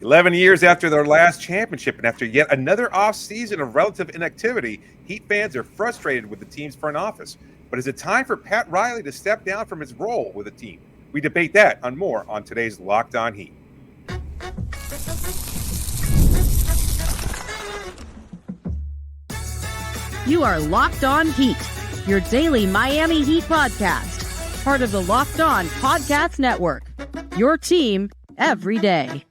11 years after their last championship and after yet another offseason of relative inactivity, Heat fans are frustrated with the team's front office. But is it time for Pat Riley to step down from his role with the team? We debate that and more on today's Locked On Heat. You are Locked On Heat, your daily Miami Heat podcast, part of the Locked On Podcast Network, your team every day.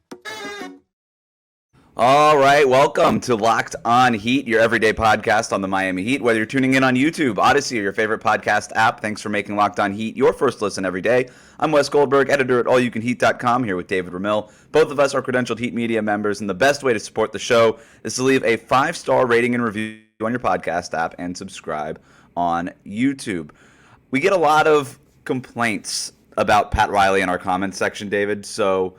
All right, welcome to Locked On Heat, your everyday podcast on the Miami Heat. Whether you're tuning in on YouTube, Odyssey, or your favorite podcast app, thanks for making Locked On Heat your first listen every day. I'm Wes Goldberg, editor at allyoucanheat.com, here with David Ramil. Both of us are credentialed Heat Media members, and the best way to support the show is to leave a 5-star rating and review on your podcast app and subscribe on YouTube. We get a lot of complaints about Pat Riley in our comments section, David, so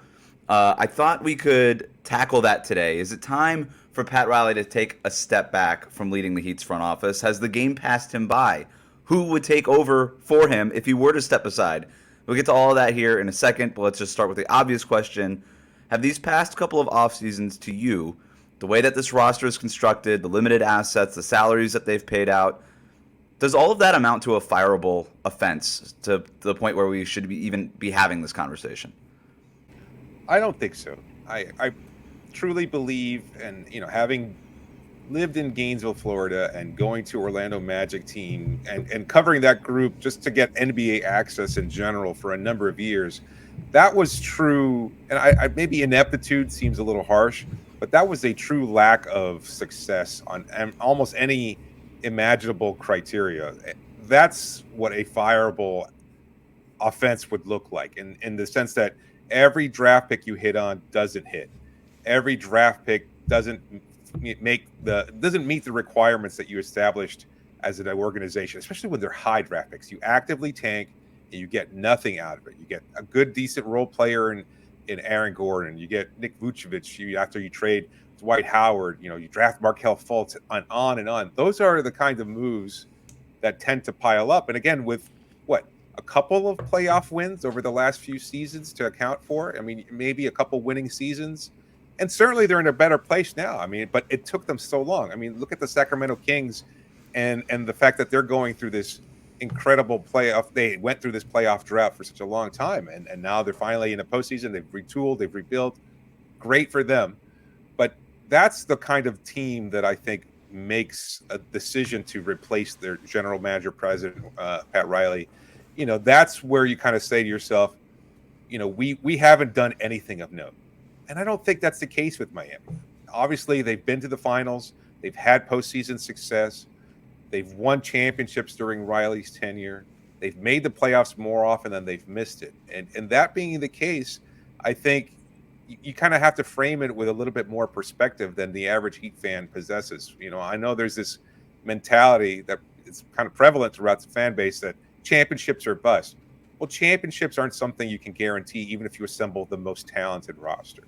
I thought we could tackle that today. Is it time for Pat Riley to take a step back from leading the Heat's front office? Has the game passed him by? Who would take over for him if he were to step aside? We'll get to all of that here in a second, but let's just start with the obvious question. Have these past couple of off seasons to you, the way that this roster is constructed, the limited assets, the salaries that they've paid out, does all of that amount to a fireable offense to the point where we should even be having this conversation? I don't think so. I truly believe, and having lived in Gainesville, Florida, and going to Orlando Magic team and covering that group just to get NBA access in general for a number of years, that was true. And I maybe ineptitude seems a little harsh, but that was a true lack of success on almost any imaginable criteria. That's what a fireable offense would look like, in the sense that every draft pick you hit on doesn't hit. Every draft pick doesn't meet the requirements that you established as an organization, especially when they're high draft picks. You actively tank and you get nothing out of it. You get a good, decent role player in Aaron Gordon. You get Nick Vucevic after you trade Dwight Howard. You draft Markelle Fultz, and on and on. Those are the kind of moves that tend to pile up. And again, with a couple of playoff wins over the last few seasons to account for. I mean, maybe a couple winning seasons. And certainly they're in a better place now. I mean, but it took them so long. I mean, look at the Sacramento Kings and the fact that they're going through this incredible playoff. They went through this playoff drought for such a long time. And now they're finally in the postseason. They've retooled, they've rebuilt. Great for them. But that's the kind of team that I think makes a decision to replace their general manager, president, Pat Riley. That's where you kind of say to yourself, we haven't done anything of note. And I don't think that's the case with Miami. Obviously, they've been to the finals. They've had postseason success. They've won championships during Riley's tenure. They've made the playoffs more often than they've missed it. And that being the case, I think you kind of have to frame it with a little bit more perspective than the average Heat fan possesses. I know there's this mentality that is kind of prevalent throughout the fan base that championships are bust. Well, championships aren't something you can guarantee, even if you assemble the most talented roster.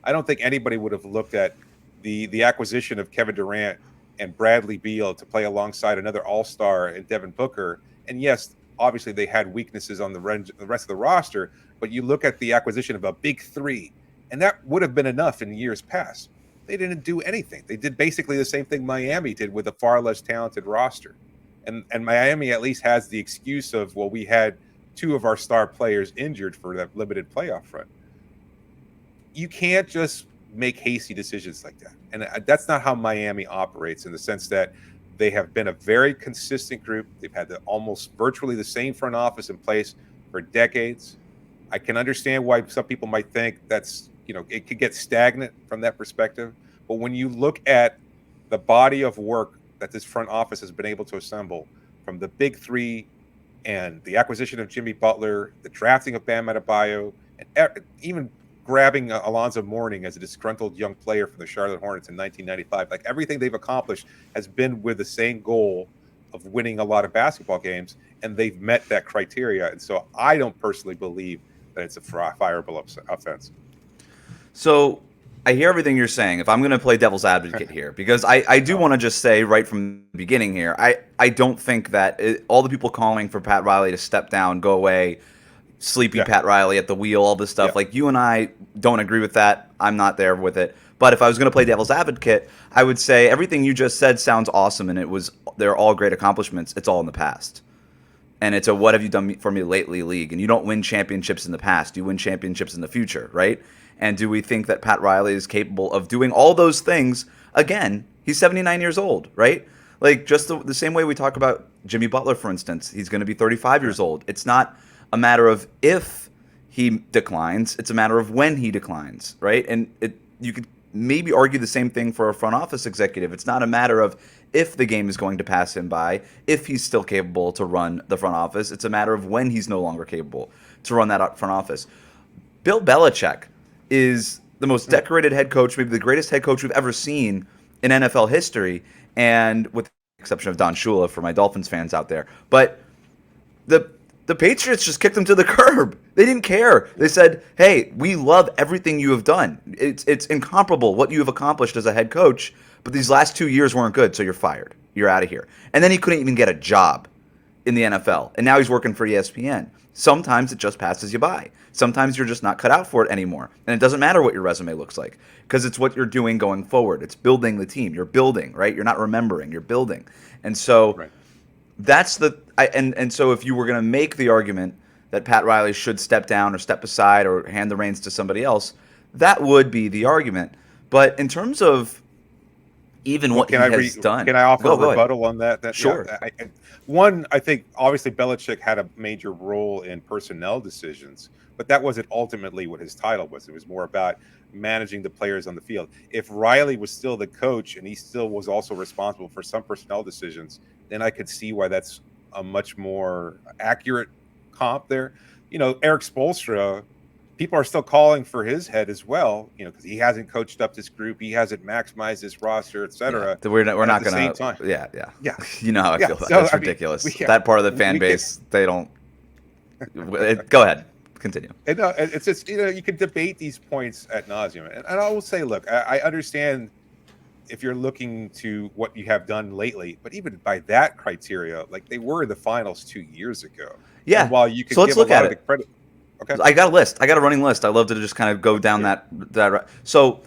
I don't think anybody would have looked at the acquisition of Kevin Durant and Bradley Beal to play alongside another all-star and Devin Booker. And yes, obviously they had weaknesses on the rest of the roster, but you look at the acquisition of a big three, and that would have been enough in years past. They didn't do anything. They did basically the same thing Miami did with a far less talented roster. And Miami at least has the excuse of, well, we had two of our star players injured for that limited playoff run. You can't just make hasty decisions like that. And that's not how Miami operates, in the sense that they have been a very consistent group. They've had almost virtually the same front office in place for decades. I can understand why some people might think that's, it could get stagnant from that perspective. But when you look at the body of work that this front office has been able to assemble, from the big three and the acquisition of Jimmy Butler, the drafting of Bam Adebayo, and even grabbing Alonzo Mourning as a disgruntled young player from the Charlotte Hornets in 1995. Like, everything they've accomplished has been with the same goal of winning a lot of basketball games, and they've met that criteria. And so I don't personally believe that it's a fireable offense. So I hear everything you're saying. If I'm going to play devil's advocate here, because I do want to just say right from the beginning here, I don't think that all the people calling for Pat Riley to step down, go away, sleepy Yeah. Pat Riley at the wheel, all this stuff. Yeah. Like, you and I don't agree with that. I'm not there with it. But if I was going to play devil's advocate, I would say everything you just said sounds awesome, and they're all great accomplishments. It's all in the past. And it's a what have you done for me lately league. And you don't win championships in the past. You win championships in the future, right? And do we think that Pat Riley is capable of doing all those things again? He's 79 years old, right? Like, just the same way we talk about Jimmy Butler, for instance. He's going to be 35 years old. It's not a matter of if he declines. It's a matter of when he declines, right? And you could maybe argue the same thing for a front office executive. It's not a matter of if the game is going to pass him by, if he's still capable to run the front office. It's a matter of when he's no longer capable to run that front office. Bill Belichick is the most decorated head coach, maybe the greatest head coach we've ever seen in NFL history, and with the exception of Don Shula for my Dolphins fans out there. But the Patriots just kicked him to the curb. They didn't care. They said, hey, we love everything you have done. It's incomparable what you have accomplished as a head coach, but these last 2 years weren't good, so you're fired. You're out of here. And then he couldn't even get a job in the NFL, and now he's working for ESPN. Sometimes it just passes you by. Sometimes you're just not cut out for it anymore. And it doesn't matter what your resume looks like, because it's what you're doing going forward. It's building the team. You're building, right? You're not remembering. You're building. And so that's and so if you were going to make the argument that Pat Riley should step down or step aside or hand the reins to somebody else, that would be the argument. But in terms of even what he has done. Can I offer a rebuttal on that? Sure. Yeah, one, I think obviously Belichick had a major role in personnel decisions, but that wasn't ultimately what his title was. It was more about managing the players on the field. If Riley was still the coach and he still was also responsible for some personnel decisions, then I could see why that's a much more accurate comp there. Eric Spoelstra, people are still calling for his head as well, because he hasn't coached up this group, he hasn't maximized his roster, etc. Yeah, we're not going to. Yeah. You know how I feel about it. It's ridiculous. That part of the fan base, they don't. Go ahead, continue. It's just you can debate these points ad nauseum, and I will say, look, I understand if you're looking to what you have done lately, but even by that criteria, like they were in the finals 2 years ago. Yeah. And while you could let's give look a lot at of the credit. Okay. I got a list. I got a running list. I love to just kind of go down that. So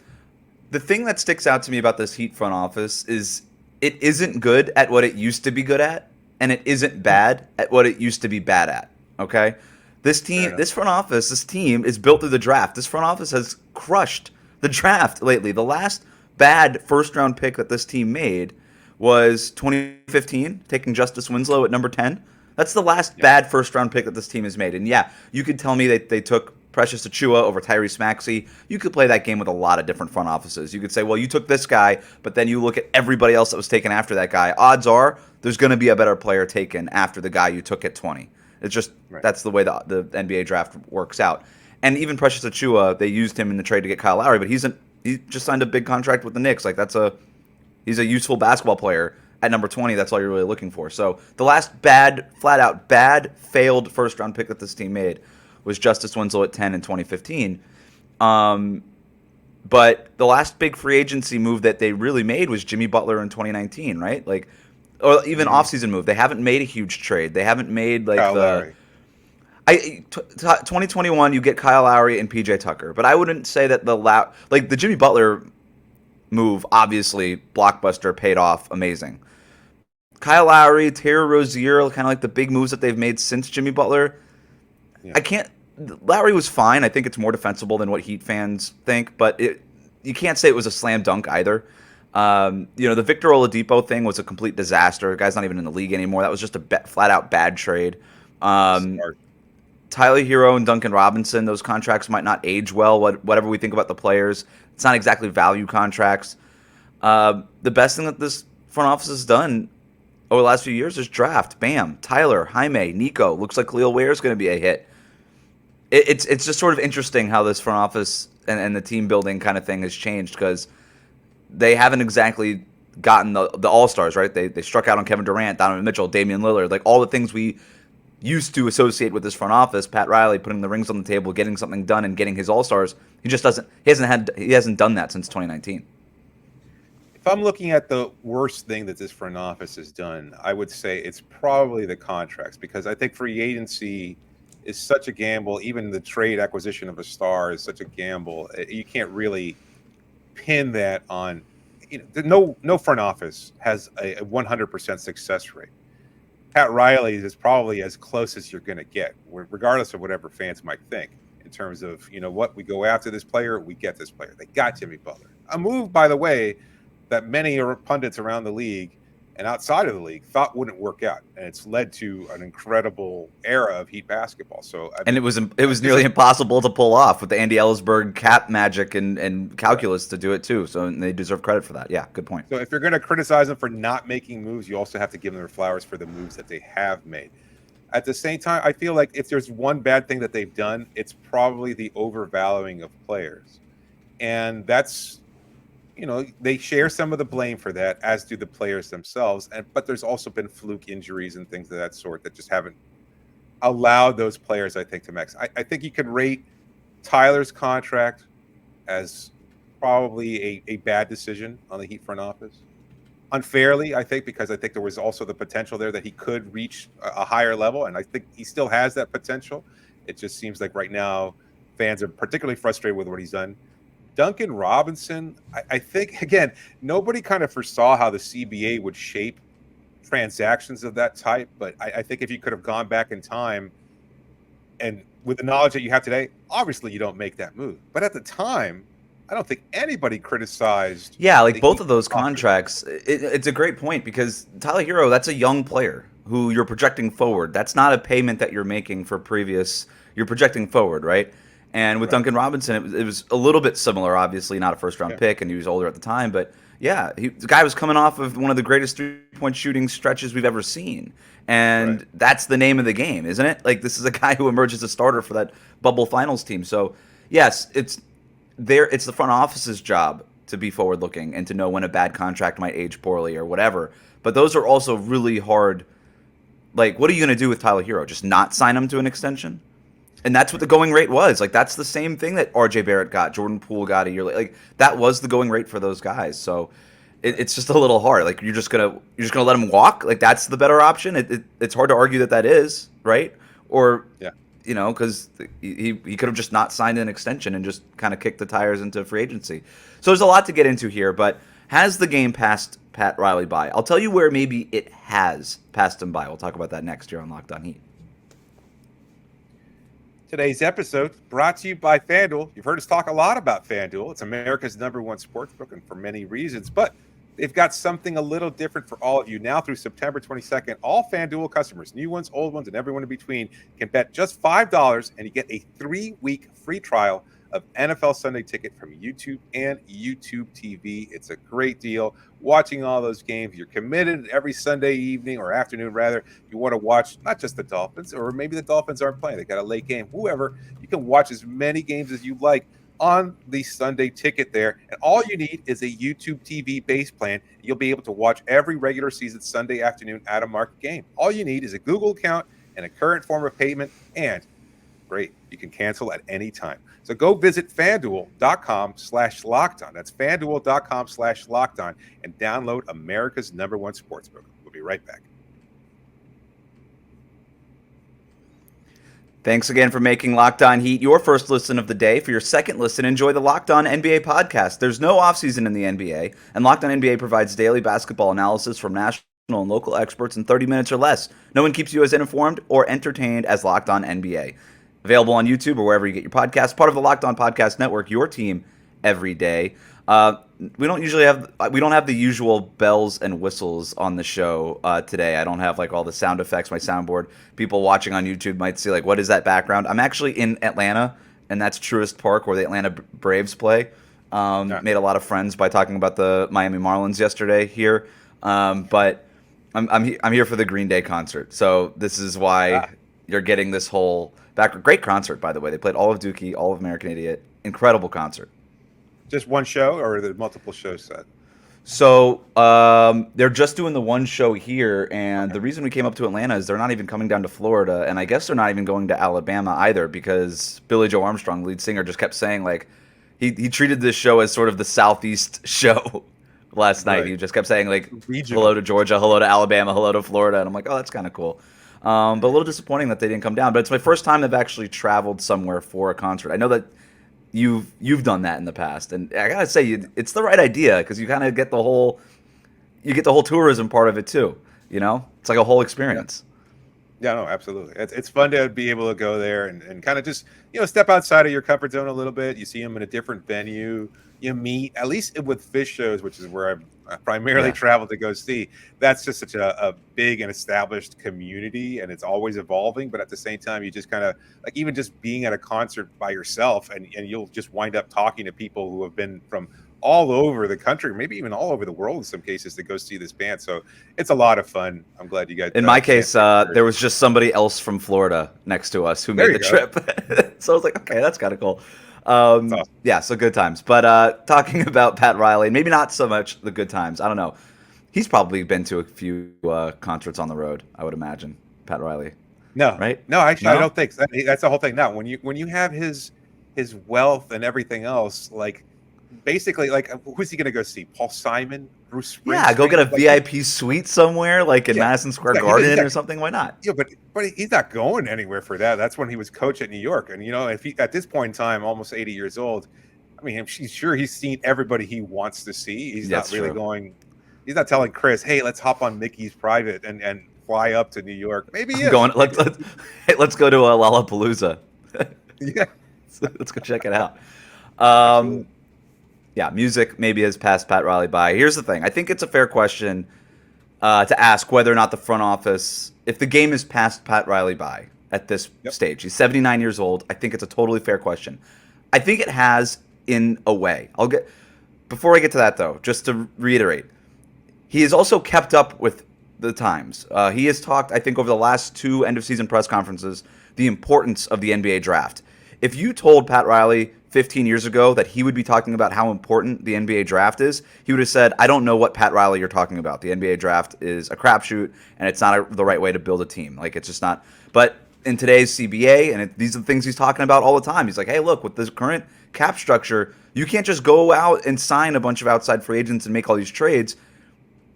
the thing that sticks out to me about this Heat front office is it isn't good at what it used to be good at, and it isn't bad at what it used to be bad at. Okay? This team, this front office, this team is built through the draft. This front office has crushed the draft lately. The last bad first-round pick that this team made was 2015, taking Justice Winslow at number 10. That's the last bad first-round pick that this team has made. And yeah, you could tell me that they took Precious Achiuwa over Tyrese Maxey. You could play that game with a lot of different front offices. You could say, well, you took this guy, but then you look at everybody else that was taken after that guy. Odds are there's going to be a better player taken after the guy you took at 20. It's just that's the way the NBA draft works out. And even Precious Achiuwa, they used him in the trade to get Kyle Lowry, but he just signed a big contract with the Knicks. Like he's a useful basketball player. At number 20, that's all you're really looking for. So the last flat-out bad, failed first-round pick that this team made was Justice Winslow at 10 in 2015. But the last big free agency move that they really made was Jimmy Butler in 2019, right? Like, or even offseason move. They haven't made a huge trade. They haven't made like Kyle Lowry. 2021, you get Kyle Lowry and PJ Tucker. But I wouldn't say that the Jimmy Butler move, obviously, blockbuster, paid off, amazing. Kyle Lowry, Terry Rozier, kind of like the big moves that they've made since Jimmy Butler. Yeah. Lowry was fine. I think it's more defensible than what Heat fans think, but you can't say it was a slam dunk either. The Victor Oladipo thing was a complete disaster. The guy's not even in the league anymore. That was just a flat-out bad trade. Tyler Hero and Duncan Robinson, those contracts might not age well, whatever we think about the players. It's not exactly value contracts. The best thing that this front office has done over the last few years is draft. Bam. Tyler, Jaime, Nico. Looks like Khalil Ware is going to be a hit. It's just sort of interesting how this front office and the team building kind of thing has changed because they haven't exactly gotten the all-stars, right? They struck out on Kevin Durant, Donovan Mitchell, Damian Lillard, like all the things we used to associate with this front office. Pat Riley putting the rings on the table, getting something done, and getting his all-stars. He hasn't done that since 2019. If I'm looking at the worst thing that this front office has done, I would say it's probably the contracts, because I think free agency is such a gamble. Even the trade acquisition of a star is such a gamble. You can't really pin that on. No front office has a 100% success rate. Pat Riley is probably as close as you're going to get, regardless of whatever fans might think. In terms of, what, we go after this player, we get this player. They got Jimmy Butler. A move, by the way, that many pundits around the league and outside of the league thought wouldn't work out, and it's led to an incredible era of Heat basketball. So, and it was nearly impossible to pull off with the Andy Ellisberg cap magic and calculus to do it too. So they deserve credit for that. Yeah, good point. So if you're going to criticize them for not making moves, you also have to give them their flowers for the moves that they have made. At the same time, I feel like if there's one bad thing that they've done, it's probably the overvaluing of players, and that's. They share some of the blame for that, as do the players themselves. But there's also been fluke injuries and things of that sort that just haven't allowed those players, I think, to max. I think you could rate Tyler's contract as probably a bad decision on the Heat front office. Unfairly, I think, because I think there was also the potential there that he could reach a higher level, and I think he still has that potential. It just seems like right now fans are particularly frustrated with what he's done. Duncan Robinson, I think, again, nobody kind of foresaw how the CBA would shape transactions of that type. But I think if you could have gone back in time and with the knowledge that you have today, obviously you don't make that move. But at the time, I don't think anybody criticized. Yeah, like both of those contracts, it's a great point because Tyler Hero, that's a young player who you're projecting forward. That's not a payment that you're making for previous. You're projecting forward, right? And with Duncan Robinson, it was a little bit similar, obviously, not a first-round pick, and he was older at the time. But, yeah, the guy was coming off of one of the greatest three-point shooting stretches we've ever seen. And that's the name of the game, isn't it? Like, this is a guy who emerged as a starter for that bubble finals team. So, yes, it's the front office's job to be forward-looking and to know when a bad contract might age poorly or whatever. But those are also really hard. Like, what are you going to do with Tyler Hero? Just not sign him to an extension? And that's what the going rate was. Like, that's the same thing that RJ Barrett got, Jordan Poole got a year later. Like, that was the going rate for those guys. So it's just a little hard. Like, you're just gonna let him walk. Like, that's the better option. It's hard to argue that is, right? Or because he could have just not signed an extension and just kind of kicked the tires into free agency. So there's a lot to get into here. But has the game passed Pat Riley by? I'll tell you where maybe it has passed him by. We'll talk about that next year on Locked On Heat. Today's episode brought to you by FanDuel. You've heard us talk a lot about FanDuel. It's America's #1 sportsbook, and for many reasons, but they've got something a little different for all of you. Now through September 22nd, all FanDuel customers, new ones, old ones, and everyone in between, can bet just $5 and you get a 3-week free trial of NFL Sunday Ticket from YouTube and YouTube TV. It's a great deal. Watching all those games, you're committed every Sunday evening or afternoon, rather. You want to watch not just the Dolphins, or maybe the Dolphins aren't playing. They got a late game, whoever. You can watch as many games as you like on the Sunday Ticket there. And all you need is a YouTube TV base plan. You'll be able to watch every regular season Sunday afternoon at a market game. All you need is a Google account and a current form of payment, and great, you can cancel at any time. So go visit FanDuel.com/lockedon. That's FanDuel.com/lockedon and download America's #1 sportsbook. We'll be right back. Thanks again for making Locked On Heat your first listen of the day. For your second listen, enjoy the Locked On NBA podcast. There's no offseason in the NBA, and Locked On NBA provides daily basketball analysis from national and local experts in 30 minutes or less. No one keeps you as informed or entertained as Locked On NBA. Available on YouTube or wherever you get your podcasts. Part of the Locked On Podcast Network, your team every day. We don't have the usual bells and whistles on the show today. I don't have like all the sound effects, my soundboard. People watching on YouTube might see like, what is that background? I'm actually in Atlanta, and that's Truist Park where the Atlanta Braves play. Made a lot of friends by talking about the Miami Marlins yesterday here. But I'm here for the Green Day concert. So this is why you're getting this whole great concert, by the way. They played all of Dookie, all of American Idiot. Incredible concert. Just one show, or are there multiple shows set? So they're just doing the one show here, and the reason we came up to Atlanta is they're not even coming down to Florida, and I guess they're not even going to Alabama either, because Billy Joe Armstrong, lead singer, just kept saying like he treated this show as sort of the Southeast show last night. He just kept saying like hello to Georgia, hello to Alabama, hello to Florida, and I'm like, oh, that's kind of cool. But a little disappointing that they didn't come down. But it's my first time I've actually traveled somewhere for a concert. I know that you've done that in the past, and I gotta say, it's the right idea because you kind of get the whole tourism part of it too. You know, it's like a whole experience. Yeah, no, absolutely. It's fun to be able to go there and kind of just, step outside of your comfort zone a little bit. You see them in a different venue. You meet, at least with fish shows, which is where I've primarily Yeah. traveled to go see. That's just such a big and established community, and it's always evolving. But at the same time, you just kind of like even just being at a concert by yourself, and you'll just wind up talking to people who have been from all over the country, maybe even all over the world in some cases, to go see this band. So it's a lot of fun. I'm glad you got. In my case, there was just somebody else from Florida next to us who made the trip. So I was like, okay, that's kind of cool. Awesome. Yeah, so good times. But talking about Pat Riley, maybe not so much the good times. I don't know. He's probably been to a few concerts on the road, I would imagine. Pat Riley. No, right? No, actually, No? I don't think so. That's the whole thing. Now, when you have his wealth and everything else, like basically, like who's he going to go see? Paul Simon, Bruce Springsteen? Yeah, go get a Like, VIP suite somewhere, like in Yeah. Madison Square Yeah, Garden or something. Why not? Yeah, but he's not going anywhere for that. That's when he was coach at New York, and if he at this point in time, almost 80 years old, I mean, he's sure he's seen everybody he wants to see. He's That's not really true. going. He's not telling Chris, "Hey, let's hop on Mickey's private and fly up to New York." Maybe he is. Let's go to a Lollapalooza. Yeah. Let's go check it out. Absolutely. Yeah, music maybe has passed Pat Riley by. Here's the thing. I think it's a fair question to ask whether or not the front office, if the game has passed Pat Riley by at this stage. He's 79 years old. I think it's a totally fair question. I think it has in a way. Before I get to that, though, just to reiterate, he has also kept up with the times. He has talked, I think, over the last 2 end-of-season press conferences, the importance of the NBA draft. If you told Pat Riley 15 years ago that he would be talking about how important the NBA draft is, he would have said, I don't know what Pat Riley you're talking about. The NBA draft is a crapshoot, and it's not the right way to build a team. Like, it's just not. But in today's CBA, and these are the things he's talking about all the time. He's like, hey, look, with this current cap structure, you can't just go out and sign a bunch of outside free agents and make all these trades.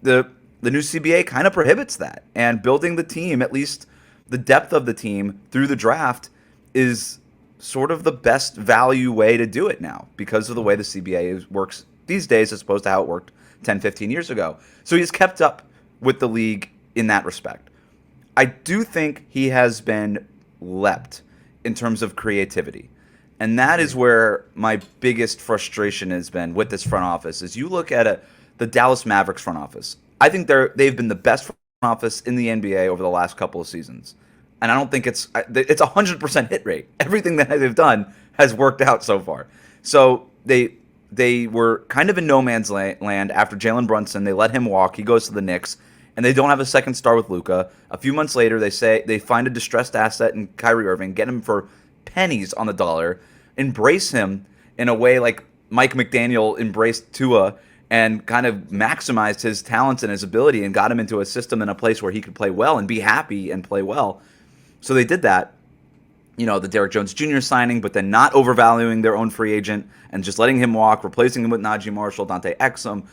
The new CBA kind of prohibits that. And building the team, at least the depth of the team through the draft, is sort of the best value way to do it now because of the way the CBA works these days as opposed to how it worked 10, 15 years ago. So he's kept up with the league in that respect. I do think he has been leapt in terms of creativity. And that is where my biggest frustration has been with this front office. Is you look at the Dallas Mavericks front office. I think they've been the best front office in the NBA over the last couple of seasons. And I don't think it's 100% hit rate. Everything that they've done has worked out so far. So they were kind of in no man's land after Jalen Brunson. They let him walk. He goes to the Knicks, and they don't have a second star with Luka. A few months later, they find a distressed asset in Kyrie Irving, get him for pennies on the dollar, embrace him in a way like Mike McDaniel embraced Tua, and kind of maximized his talents and his ability and got him into a system in a place where he could play well and be happy and play well. So they did that, the Derrick Jones Jr. signing, but then not overvaluing their own free agent and just letting him walk, replacing him with Najee Marshall, Dante Exum,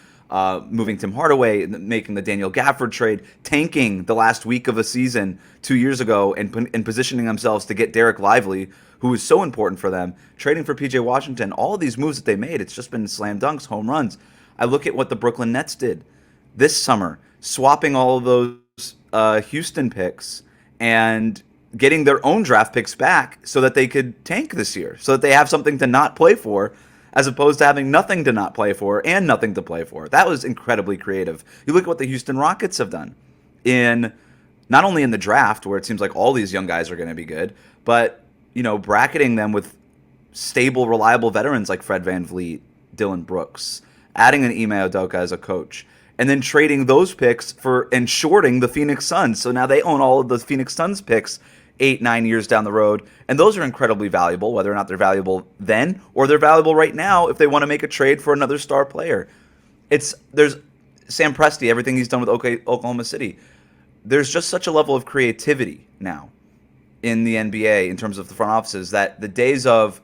moving Tim Hardaway, making the Daniel Gafford trade, tanking the last week of a season 2 years ago and positioning themselves to get Derek Lively, who was so important for them, trading for PJ Washington. All of these moves that they made, it's just been slam dunks, home runs. I look at what the Brooklyn Nets did this summer, swapping all of those Houston picks and getting their own draft picks back so that they could tank this year, so that they have something to not play for, as opposed to having nothing to not play for and nothing to play for. That was incredibly creative. You look at what the Houston Rockets have done in not only in the draft, where it seems like all these young guys are going to be good, but bracketing them with stable, reliable veterans like Fred VanVleet, Dylan Brooks, adding an Ime Udoka as a coach, and then trading those picks and shorting the Phoenix Suns. So now they own all of the Phoenix Suns picks 8-9 years down the road, and those are incredibly valuable, whether or not they're valuable then or they're valuable right now if they want to make a trade for another star player. There's Sam Presti, everything he's done with Oklahoma City. There's just such a level of creativity now in the NBA in terms of the front offices that the days of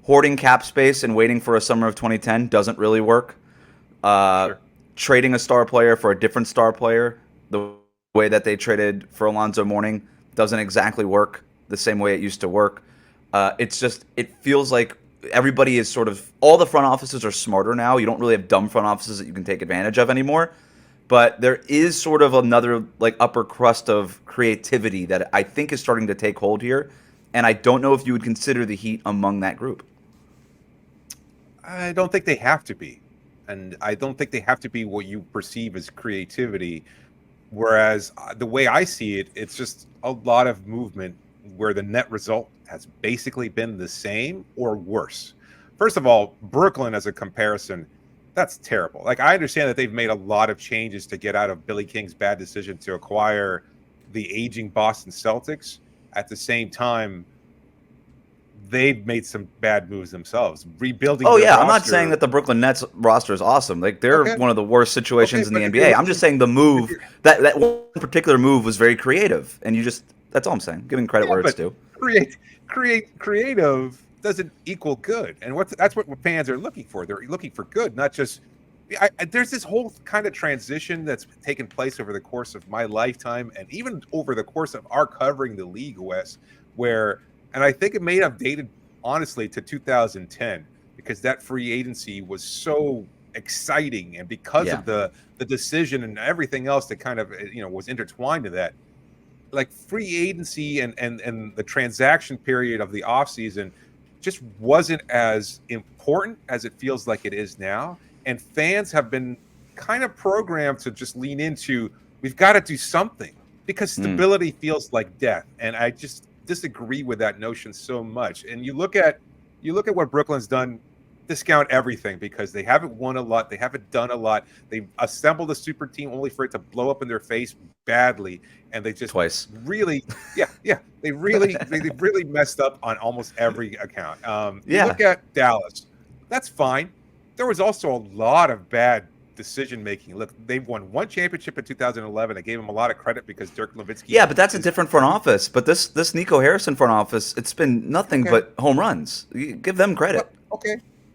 hoarding cap space and waiting for a summer of 2010 doesn't really work. Sure. Trading a star player for a different star player, the way that they traded for Alonzo Mourning doesn't exactly work the same way it used to work. It feels like everybody is sort of, all the front offices are smarter now. You don't really have dumb front offices that you can take advantage of anymore. But there is sort of another like upper crust of creativity that I think is starting to take hold here. And I don't know if you would consider the Heat among that group. I don't think they have to be. And I don't think they have to be what you perceive as creativity. Whereas the way I see it, it's just a lot of movement where the net result has basically been the same or worse. First of all, Brooklyn as a comparison, that's terrible. Like, I understand that they've made a lot of changes to get out of Billy King's bad decision to acquire the aging Boston Celtics. At the same time, they've made some bad moves themselves, rebuilding. Oh, yeah. roster. I'm not saying that the Brooklyn Nets roster is awesome. Like, they're one of the worst situations in the NBA. I'm just saying the move, that one particular move was very creative. And that's all I'm saying. Giving credit where it's due. Creative doesn't equal good. And that's what fans are looking for. They're looking for good, not just. There's this whole kind of transition that's taken place over the course of my lifetime, and even over the course of our covering the league, Wes, where, and I think it may have dated honestly to 2010, because that free agency was so exciting, and because of the decision and everything else that kind of was intertwined to that. Like, free agency and the transaction period of the offseason just wasn't as important as it feels like it is now. And fans have been kind of programmed to just lean into, we've got to do something, because stability feels like death. And I just disagree with that notion so much. And you look at what Brooklyn's done, discount everything, because they haven't won a lot. They haven't done a lot. They've assembled a super team only for it to blow up in their face badly. And they just twice really, they really messed up on almost every account. You look at Dallas, that's fine. There was also a lot of bad decision making. Look, they've won one championship in 2011. I gave them a lot of credit because Dirk Nowitzki. Yeah, but that's a different front office. But this Nico Harrison front office, it's been nothing but home runs. You give them credit.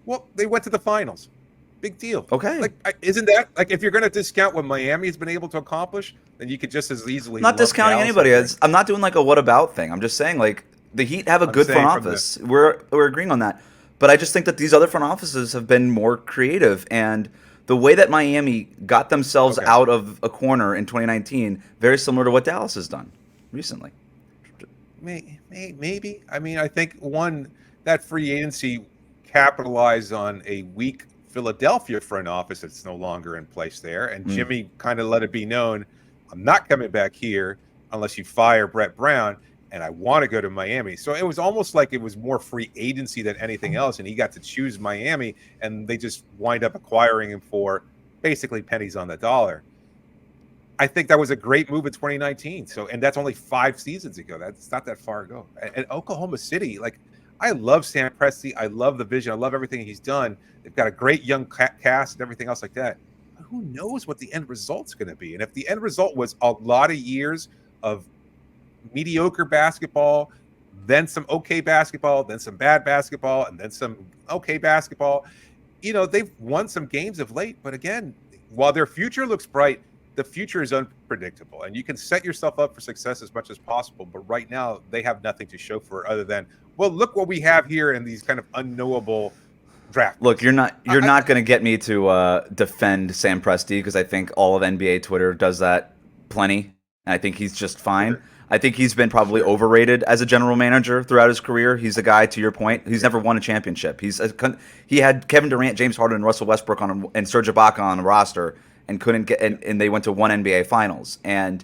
Well, they went to the finals. Big deal. Okay. Like, isn't that, like, if you're going to discount what Miami has been able to accomplish, then you could just as easily. I'm not discounting anybody. I'm not doing like a what about thing. I'm just saying, like, the Heat have a good front office. We're agreeing on that. But I just think that these other front offices have been more creative, and the way that Miami got themselves out of a corner in 2019, very similar to what Dallas has done recently. Maybe. I mean, I think that free agency capitalized on a weak Philadelphia front office that's no longer in place there, and Jimmy kind of let it be known, I'm not coming back here unless you fire Brett Brown, and I want to go to Miami. So it was almost like it was more free agency than anything else, and he got to choose Miami, and they just wind up acquiring him for basically pennies on the dollar. I think that was a great move in 2019. And that's only 5 seasons ago. That's not that far ago. And Oklahoma City, like, I love Sam Presti. I love the vision. I love everything he's done. They've got a great young cast and everything else like that. But who knows what the end result's going to be? And if the end result was a lot of years of mediocre basketball, then some okay basketball, then some bad basketball, and then some okay basketball, they've won some games of late. But again, while their future looks bright, the future is unpredictable, and you can set yourself up for success as much as possible. But right now, they have nothing to show for it other than, well, look what we have here in these kind of unknowable draft. Look, you're not going to get me to defend Sam Presti, because I think all of NBA Twitter does that plenty, and I think he's just fine. Sure. I think he's been probably overrated as a general manager throughout his career. He's a guy, to your point, he's never won a championship. He had Kevin Durant, James Harden, and Russell Westbrook and Serge Ibaka on the roster, and couldn't get, and they went to one NBA Finals. And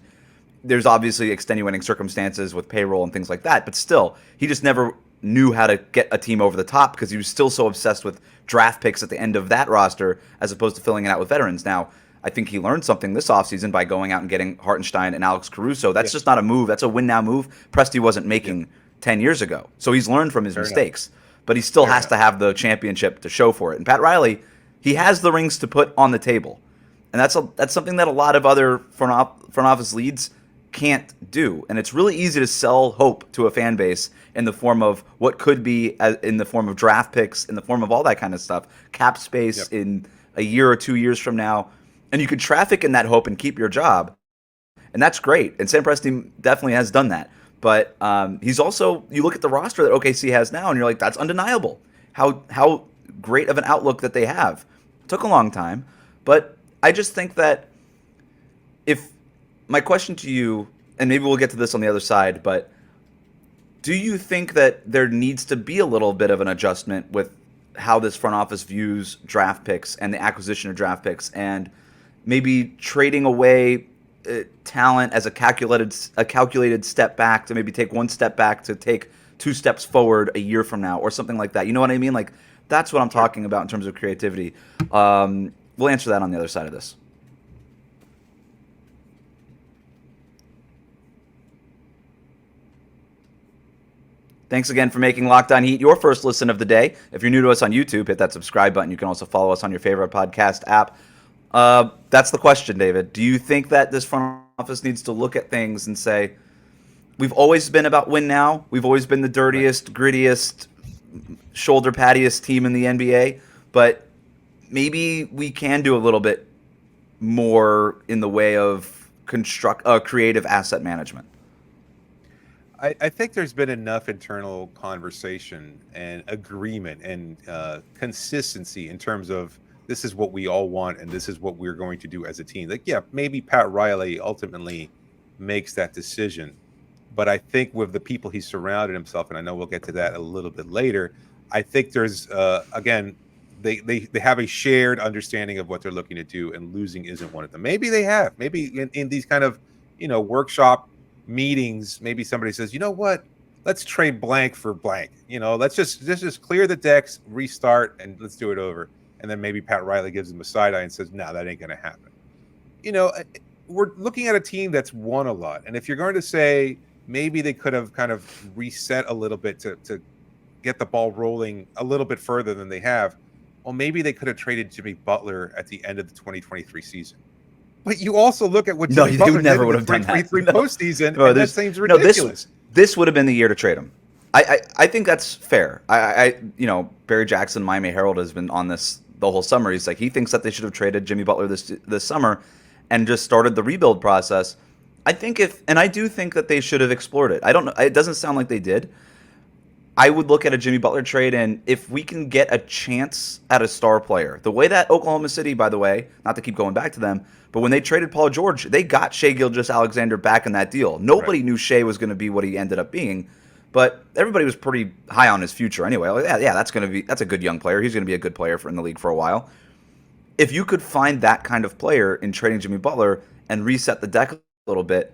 there's obviously extenuating circumstances with payroll and things like that, but still, he just never knew how to get a team over the top, because he was still so obsessed with draft picks at the end of that roster as opposed to filling it out with veterans. Now, I think he learned something this offseason by going out and getting Hartenstein and Alex Caruso. That's just not a move. That's a win-now move Presti wasn't making 10 years ago. So he's learned from his mistakes, but he still has to have the championship to show for it. And Pat Riley, he has the rings to put on the table. And that's something that a lot of other front office leads can't do. And it's really easy to sell hope to a fan base in the form of what could be, in the form of draft picks, in the form of all that kind of stuff, cap space in a year or 2 years from now. And you could traffic in that hope and keep your job. and that's great. And Sam Presti definitely has done that. But he's also, you look at the roster that OKC has now, and you're like, that's undeniable. How great of an outlook that they have. It took a long time, but I just think that if my question to you, and maybe we'll get to this on the other side, but do you think that there needs to be a little bit of an adjustment with how this front office views draft picks and the acquisition of draft picks, and maybe trading away talent as a calculated step back to maybe take one step back to take 2 steps forward a year from now or something like that? You know what I mean? Like, that's what I'm talking about in terms of creativity. We'll answer that on the other side of this. Thanks again for making Locked On Heat your first listen of the day. If you're new to us on YouTube, hit that subscribe button. You can also follow us on your favorite podcast app. That's the question, David. Do you think that this front office needs to look at things and say, we've always been about win now. We've always been the dirtiest, grittiest, shoulder pattiest team in the NBA, but maybe we can do a little bit more in the way of creative asset management? I think there's been enough internal conversation and agreement and consistency in terms of this is what we all want and this is what we're going to do as a team. Like, yeah, maybe Pat Riley ultimately makes that decision, but I think with the people he surrounded himself, and I know we'll get to that a little bit later, I think there's again, they have a shared understanding of what they're looking to do, and losing isn't one of them. Maybe they have. Maybe in these kind of workshop meetings, maybe somebody says, you know what, let's trade blank for blank. Let's just clear the decks, restart, and let's do it over. And then maybe Pat Riley gives him a side eye and says, no, that ain't going to happen. We're looking at a team that's won a lot. And if you're going to say maybe they could have kind of reset a little bit to get the ball rolling a little bit further than they have, well, maybe they could have traded Jimmy Butler at the end of the 2023 season. But you also look at what Jimmy Butler never did would in have the done that. 2023 postseason, and that seems ridiculous. This would have been the year to trade him. I think that's fair. Barry Jackson, Miami Herald, has been on this the whole summer. He's like, he thinks that they should have traded Jimmy Butler this summer and just started the rebuild process. I do think that they should have explored it. I don't know. It doesn't sound like they did. I would look at a Jimmy Butler trade, and if we can get a chance at a star player, the way that Oklahoma City, by the way, not to keep going back to them, but when they traded Paul George, they got Shai Gilgeous-Alexander back in that deal. Nobody knew Shai was going to be what he ended up being, but everybody was pretty high on his future anyway. Like, yeah, that's a good young player. He's going to be a good player in the league for a while. If you could find that kind of player in trading Jimmy Butler and reset the deck a little bit,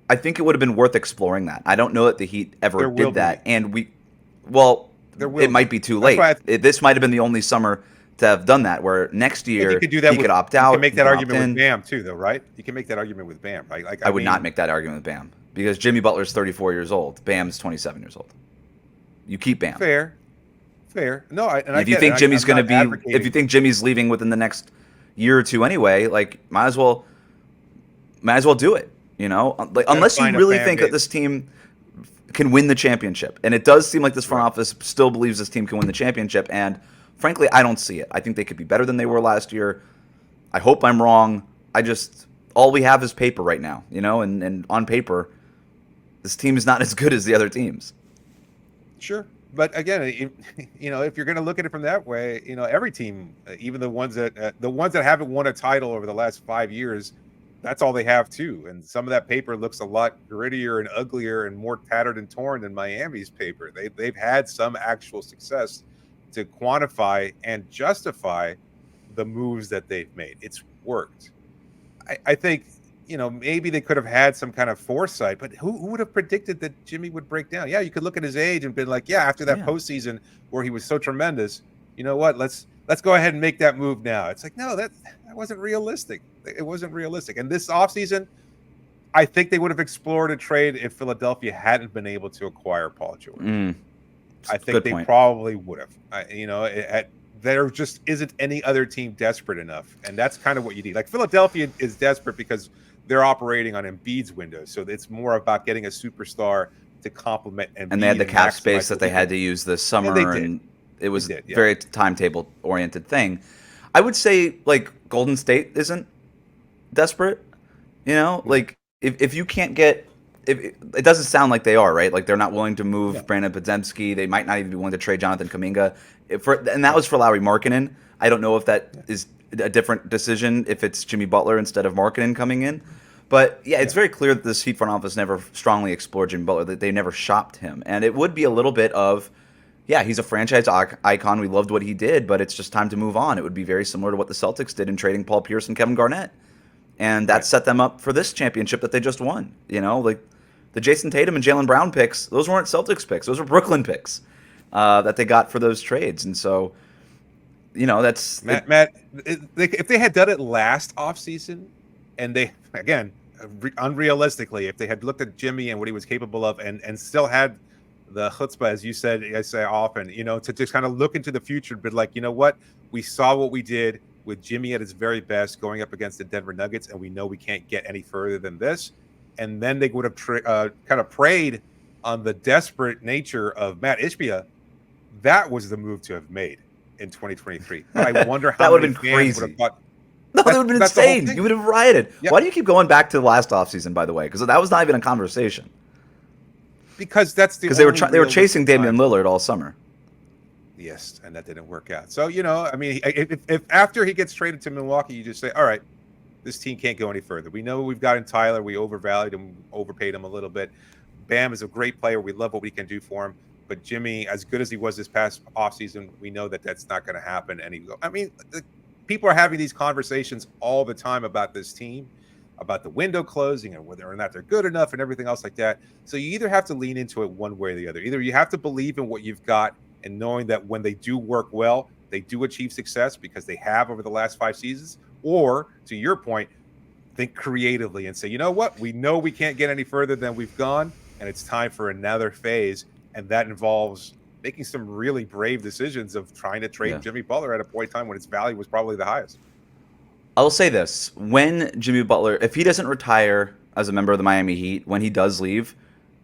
I think it would have been worth exploring that. I don't know that the Heat ever did that, and it might be too late. This might have been the only summer to have done that, where next year you could do that. He could opt out. You can make that argument with Bam too, though, right? You can make that argument with Bam, right? I would not make that argument with Bam, because Jimmy Butler's 34 years old. Bam's 27 years old. You keep Bam. Fair. No, if you think Jimmy's going to be, if you think Jimmy's leaving within the next year or two anyway, like might as well do it. Unless you really think that this team can win the championship, and it does seem like this front office still believes this team can win the championship, and frankly, I don't see it. I think they could be better than they were last year. I hope I'm wrong. All we have is paper right now, and on paper, this team is not as good as the other teams. Sure. But again, if you're going to look at it from that way, every team, even the ones that haven't won a title over the last 5 years, that's all they have too. And some of that paper looks a lot grittier and uglier and more tattered and torn than Miami's paper. They've had some actual success to quantify and justify the moves that they've made. It's worked. I think, maybe they could have had some kind of foresight, but who would have predicted that Jimmy would break down? Yeah, you could look at his age and be like, yeah, after that postseason where he was so tremendous, you know what? Let's go ahead and make that move now. It's like, no, that wasn't realistic. It wasn't realistic. And this offseason, I think they would have explored a trade if Philadelphia hadn't been able to acquire Paul George. I think they probably would have. There just isn't any other team desperate enough, and that's kind of what you need. Like Philadelphia is desperate because they're operating on Embiid's window, so it's more about getting a superstar to complement Embiid. And they had the cap space that they had to use this summer, and it was a very timetable-oriented thing. I would say, like, Golden State isn't desperate, like if you can't get, if it doesn't sound like they are, right? Like they're not willing to move Yeah. Brandon Podziemski. They might not even be willing to trade Jonathan Kuminga. And that Right. was for Lauri Markkanen. I don't know if that Yeah. is a different decision if it's Jimmy Butler instead of Markkanen coming in. But yeah, it's Yeah. very clear that this Heat front office never strongly explored Jimmy Butler, that they never shopped him. And it would be a little bit of, yeah, he's a franchise icon. We loved what he did, but it's just time to move on. It would be very similar to what the Celtics did in trading Paul Pierce and Kevin Garnett. And that Right. set them up for this championship that they just won. You know, like the Jason Tatum and Jaylen Brown picks, those weren't Celtics picks. Those were Brooklyn picks that they got for those trades. And so, you know, that's Matt, if they had done it last offseason, and they, again, unrealistically, if they had looked at Jimmy and what he was capable of, and still had the chutzpah, as you said, I say often, to just kind of look into the future, but like, you know what, we saw what we did with Jimmy at his very best going up against the Denver Nuggets, and we know we can't get any further than this. And then they would have kind of preyed on the desperate nature of Matt Ishbia. That was the move to have made in 2023. But I wonder how that would many have been fans would crazy. have thought. No, that would have been That's the whole insane. thing. You would have rioted. Yeah. Why do you keep going back to the last offseason, by the way? Because that was not even a conversation. Because that's the Because they were only they were chasing realistic Damian time. Lillard all summer. Yes, and that didn't work out. So, I mean, if after he gets traded to Milwaukee, you just say, all right, this team can't go any further. We know we've got in Tyler. We overvalued him, overpaid him a little bit. Bam is a great player. We love what we can do for him. But Jimmy, as good as he was this past offseason, we know that that's not going to happen. And people are having these conversations all the time about this team, about the window closing and whether or not they're good enough and everything else like that. So you either have to lean into it one way or the other. Either you have to believe in what you've got and knowing that when they do work well, they do achieve success because they have over the last 5 seasons. Or, to your point, think creatively and say, you know what? We know we can't get any further than we've gone, and it's time for another phase. And that involves making some really brave decisions of trying to trade Jimmy Butler at a point in time when its value was probably the highest. I will say this. When Jimmy Butler, if he doesn't retire as a member of the Miami Heat, when he does leave,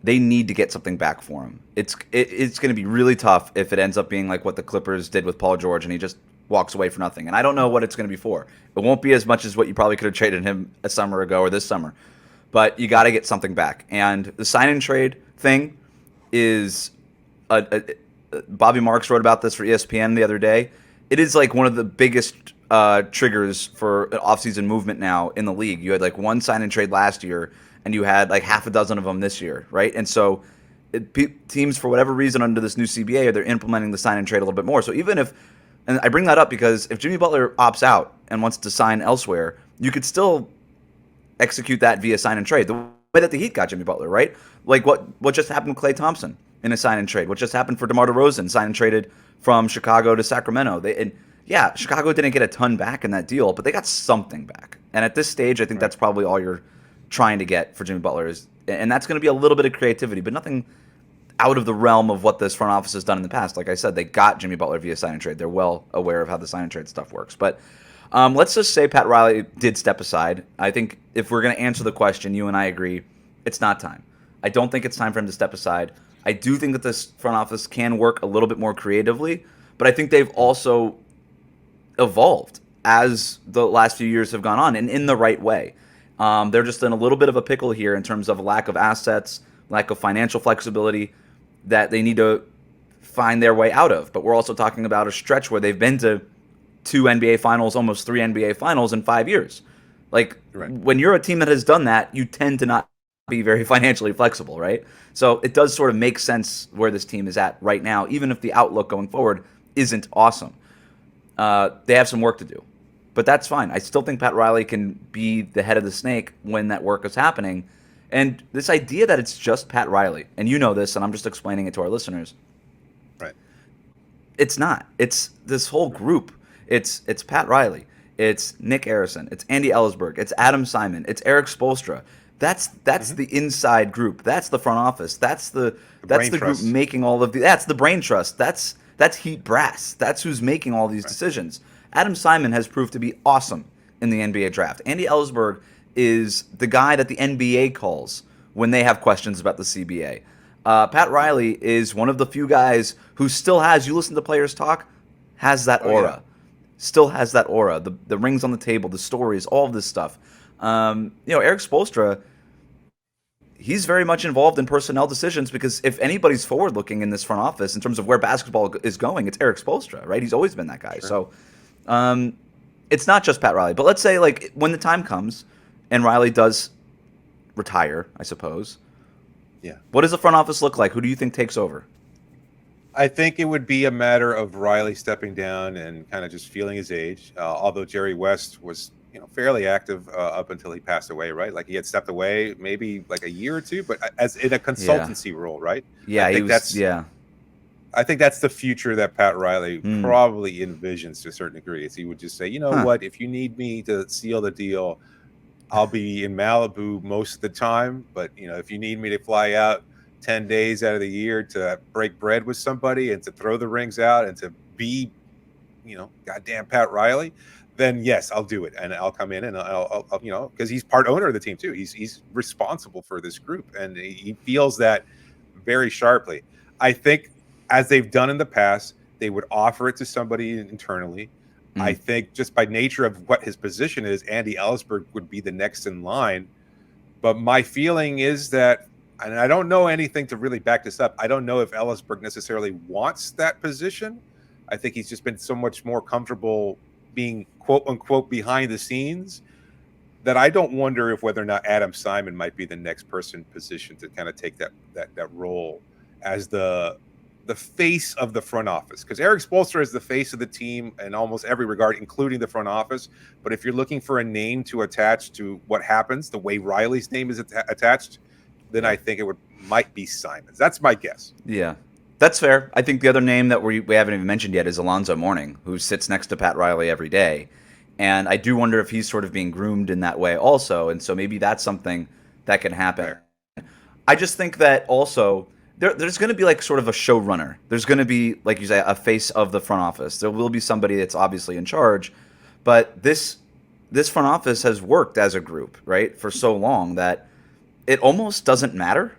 they need to get something back for him. It's going to be really tough if it ends up being like what the Clippers did with Paul George and he just walks away for nothing. And I don't know what it's going to be for. It won't be as much as what you probably could have traded him a summer ago or this summer. But you got to get something back. And the sign and trade thing is Bobby Marks wrote about this for ESPN the other day. It is like one of the biggest triggers for an offseason movement now in the league. You had like one sign and trade last year, and you had like half a dozen of them this year, right? And so teams, for whatever reason, under this new CBA, they're implementing the sign and trade a little bit more. So even if, and I bring that up because if Jimmy Butler opts out and wants to sign elsewhere, you could still execute that via sign and trade. The way that the Heat got Jimmy Butler, right? Like what just happened with Klay Thompson in a sign and trade. What just happened for DeMar DeRozan, sign and traded from Chicago to Sacramento. Chicago didn't get a ton back in that deal, but they got something back. And at this stage, I think that's probably all you're trying to get for Jimmy Butler and that's going to be a little bit of creativity, but nothing out of the realm of what this front office has done in the past. Like I said, they got Jimmy Butler via sign and trade. They're well aware of how the sign and trade stuff works. But let's just say Pat Riley did step aside. I think if we're going to answer the question, you and I agree, it's not time. I don't think it's time for him to step aside. I do think that this front office can work a little bit more creatively, but I think they've also evolved as the last few years have gone on, and in the right way. They're just in a little bit of a pickle here in terms of lack of assets, lack of financial flexibility that they need to find their way out of. But we're also talking about a stretch where they've been to 2 NBA finals, almost 3 NBA finals in 5 years. Like, when you're a team that has done that, you tend to not be very financially flexible, right? So it does sort of make sense where this team is at right now, even if the outlook going forward isn't awesome. They have some work to do. But that's fine. I still think Pat Riley can be the head of the snake when that work is happening. And this idea that it's just Pat Riley, and you know this, and I'm just explaining it to our listeners. Right. It's not. It's this whole group. It's Pat Riley. It's Nick Arison. It's Andy Ellisberg. It's Adam Simon. It's Eric Spoelstra. That's the inside group. That's the front office. That's the group making all of the. That's the brain trust. That's Heat brass. That's who's making all these decisions. Adam Simon has proved to be awesome in the NBA draft. Andy Ellisberg is the guy that the NBA calls when they have questions about the CBA. Pat Riley is one of the few guys who still has, you listen to players talk, has that aura. Yeah. Still has that aura. The rings on the table, the stories, all of this stuff. Eric Spoelstra, he's very much involved in personnel decisions, because if anybody's forward looking in this front office in terms of where basketball is going, it's Eric Spoelstra, right? He's always been that guy. Sure. So it's not just Pat Riley. But let's say, like, when the time comes and Riley does retire, I suppose. Yeah. What does the front office look like? Who do you think takes over? I think it would be a matter of Riley stepping down and kind of just feeling his age. Although Jerry West was, fairly active up until he passed away, right? Like he had stepped away maybe like a year or two, but as in a consultancy role, right? Yeah, I think that's the future that Pat Riley probably envisions to a certain degree. Is he would just say, what, if you need me to seal the deal, I'll be in Malibu most of the time. But if you need me to fly out 10 days out of the year to break bread with somebody and to throw the rings out and to be, goddamn Pat Riley, then yes, I'll do it. And I'll come in and I'll because he's part owner of the team too. He's responsible for this group, and he feels that very sharply. I think, as they've done in the past, they would offer it to somebody internally. I think just by nature of what his position is, Andy Ellisberg would be the next in line. But my feeling is that, and I don't know anything to really back this up, I don't know if Ellisberg necessarily wants that position. I think he's just been so much more comfortable being quote unquote behind the scenes that I don't wonder if whether or not Adam Simon might be the next person positioned to kind of take that role as the face of the front office, because Eric Spoelstra is the face of the team in almost every regard, including the front office. But if you're looking for a name to attach to what happens, the way Riley's name is attached, then I think it might be Simons. That's my guess. Yeah, that's fair. I think the other name that we haven't even mentioned yet is Alonzo Mourning, who sits next to Pat Riley every day. And I do wonder if he's sort of being groomed in that way also. And so maybe that's something that can happen. Fair. I just think that also there's going to be like sort of a showrunner. There's going to be, like you say, a face of the front office. There will be somebody that's obviously in charge. But this front office has worked as a group, right, for so long that it almost doesn't matter,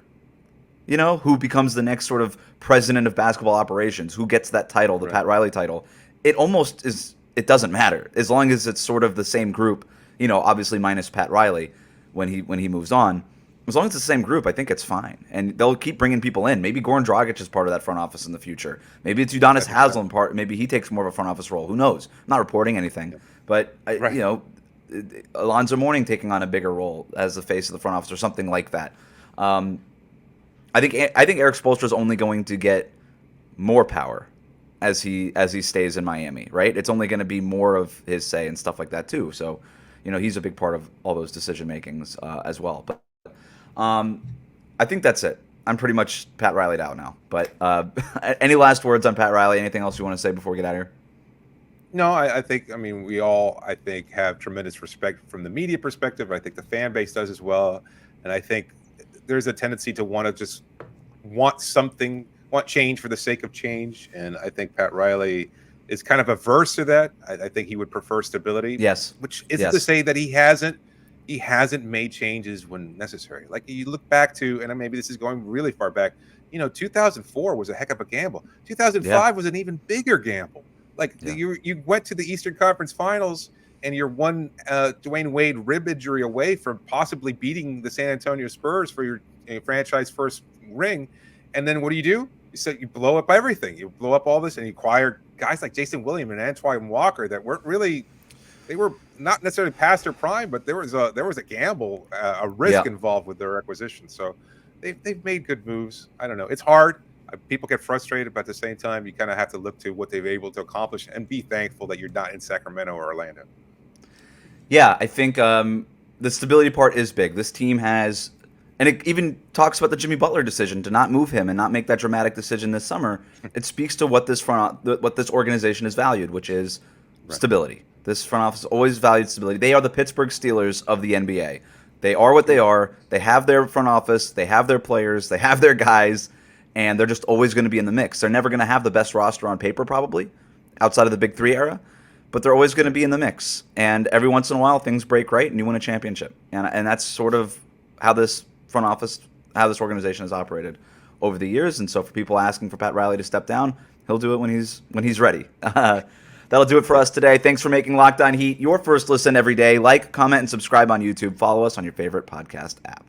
who becomes the next sort of president of basketball operations, who gets that title, the Pat Riley title. It almost is. It doesn't matter as long as it's sort of the same group, obviously minus Pat Riley when he moves on. As long as it's the same group, I think it's fine. And they'll keep bringing people in. Maybe Goran Dragic is part of that front office in the future. Maybe it's Udonis Haslem part. Maybe he takes more of a front office role. Who knows? I'm not reporting anything. But, Alonzo Mourning taking on a bigger role as the face of the front office or something like that. I think Eric Spoelstra is only going to get more power as he stays in Miami, right? It's only going to be more of his say and stuff like that too. So, he's a big part of all those decision makings as well. But I think that's it. I'm pretty much Pat Riley'd out now. But any last words on Pat Riley? Anything else you want to say before we get out of here? No, I think, we all, have tremendous respect from the media perspective. I think the fan base does as well. And I think there's a tendency to want change for the sake of change. And I think Pat Riley is kind of averse to that. I think he would prefer stability. Yes. Which isn't to say that he hasn't made changes when necessary. Like you look back to, and maybe this is going really far back, 2004 was a heck of a gamble. 2005 was an even bigger gamble. You went to the Eastern Conference Finals and you're one Dwayne Wade rib injury away from possibly beating the San Antonio Spurs for your franchise first ring. And then what do? You blow up everything. You blow up all this and you acquire guys like Jason Williams and Antoine Walker that weren't really, they were not necessarily past their prime, but there was a gamble, a risk involved with their acquisition. So they've made good moves. I don't know. It's hard. People get frustrated, but at the same time, you kind of have to look to what they've been able to accomplish and be thankful that you're not in Sacramento or Orlando. Yeah, I think the stability part is big. This team has, and it even talks about the Jimmy Butler decision to not move him and not make that dramatic decision this summer. It speaks to what this organization has valued, which is stability. This front office always valued stability. They are the Pittsburgh Steelers of the NBA. They are what they are. They have their front office. They have their players. They have their guys. And they're just always going to be in the mix. They're never going to have the best roster on paper, probably, outside of the Big Three era. But they're always going to be in the mix. And every once in a while, things break right, and you win a championship. And that's sort of how this front office, how this organization has operated over the years. And so for people asking for Pat Riley to step down, he'll do it when he's ready. That'll do it for us today. Thanks for making Locked On Heat your first listen every day. Like, comment, and subscribe on YouTube. Follow us on your favorite podcast app.